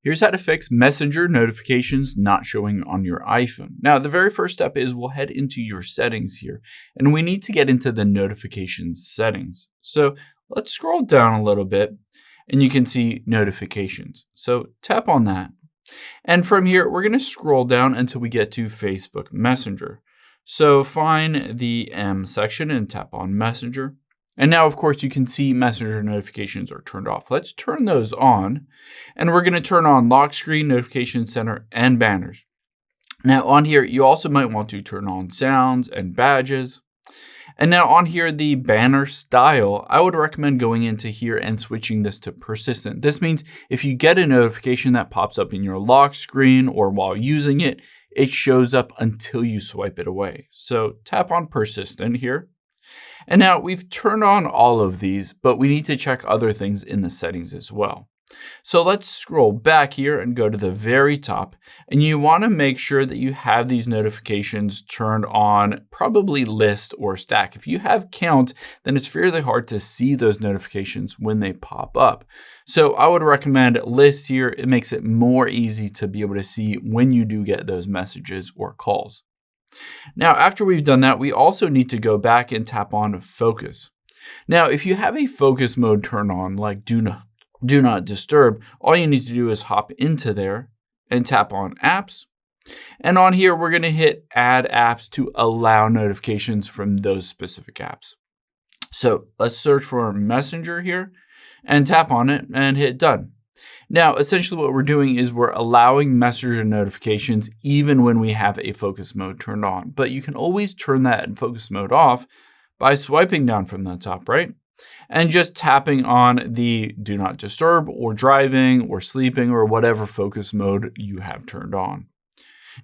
Here's how to fix Messenger notifications not showing on your iPhone. Now, the very first step is we'll head into your settings here, and we need to get into the notifications settings. So let's scroll down a little bit, and you can see notifications. So tap on that. And from here, we're going to scroll down until we get to Facebook Messenger. So find the M section and tap on Messenger. And now, of course, you can see Messenger notifications are turned off. Let's turn those on. And we're going to turn on lock screen, notification center, and banners. Now on here, you also might want to turn on sounds and badges. And now on here, the banner style, I would recommend going into here and switching this to persistent. This means if you get a notification that pops up in your lock screen or while using it, it shows up until you swipe it away. So tap on persistent here. And now we've turned on all of these, but we need to check other things in the settings as well. So let's scroll back here and go to the very top, and you want to make sure that you have these notifications turned on, probably list or stack. If you have count, then it's fairly hard to see those notifications when they pop up. So I would recommend list here. It makes it more easy to be able to see when you do get those messages or calls. Now, after we've done that, we also need to go back and tap on focus. Now, if you have a focus mode turned on, like do not disturb, all you need to do is hop into there and tap on apps. And on here, we're going to hit add apps to allow notifications from those specific apps. So let's search for Messenger here and tap on it and hit done. Now, essentially what we're doing is we're allowing Messenger notifications even when we have a focus mode turned on. But you can always turn that focus mode off by swiping down from the top right and just tapping on the do not disturb or driving or sleeping or whatever focus mode you have turned on.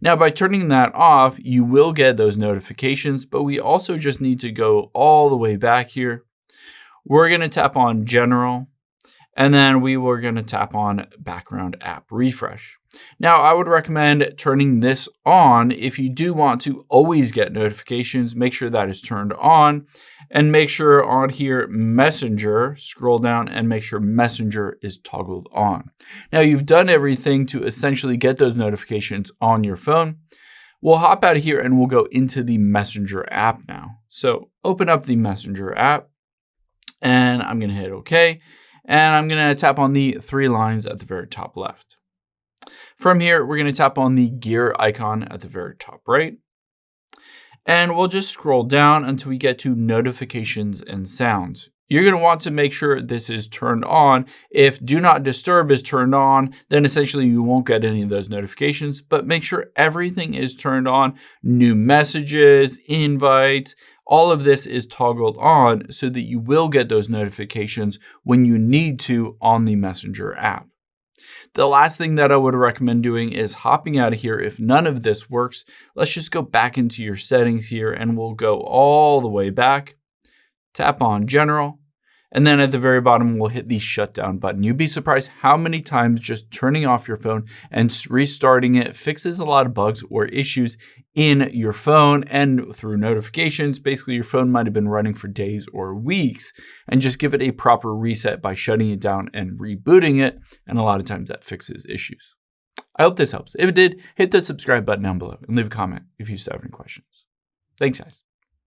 Now, by turning that off, you will get those notifications, but we also just need to go all the way back here. We're going to tap on general. And then we were going to tap on background app refresh. Now, I would recommend turning this on if you do want to always get notifications. Make sure that is turned on and make sure on here Messenger, scroll down and make sure Messenger is toggled on. Now, you've done everything to essentially get those notifications on your phone. We'll hop out of here and we'll go into the Messenger app now. So open up the Messenger app and I'm going to hit OK. And I'm going to tap on the three lines at the very top left. From here, we're going to tap on the gear icon at the very top right. And we'll just scroll down until we get to notifications and sounds. You're going to want to make sure this is turned on. If do not disturb is turned on, then essentially you won't get any of those notifications, but make sure everything is turned on. New messages, invites, all of this is toggled on so that you will get those notifications when you need to on the Messenger app. The last thing that I would recommend doing is hopping out of here. If none of this works, let's just go back into your settings here and we'll go all the way back, tap on general, and then at the very bottom, we'll hit the shutdown button. You'd be surprised how many times just turning off your phone and restarting it fixes a lot of bugs or issues in your phone and through notifications. Basically, your phone might have been running for days or weeks, and just give it a proper reset by shutting it down and rebooting it. And a lot of times that fixes issues. I hope this helps. If it did, hit the subscribe button down below and leave a comment if you still have any questions. Thanks, guys.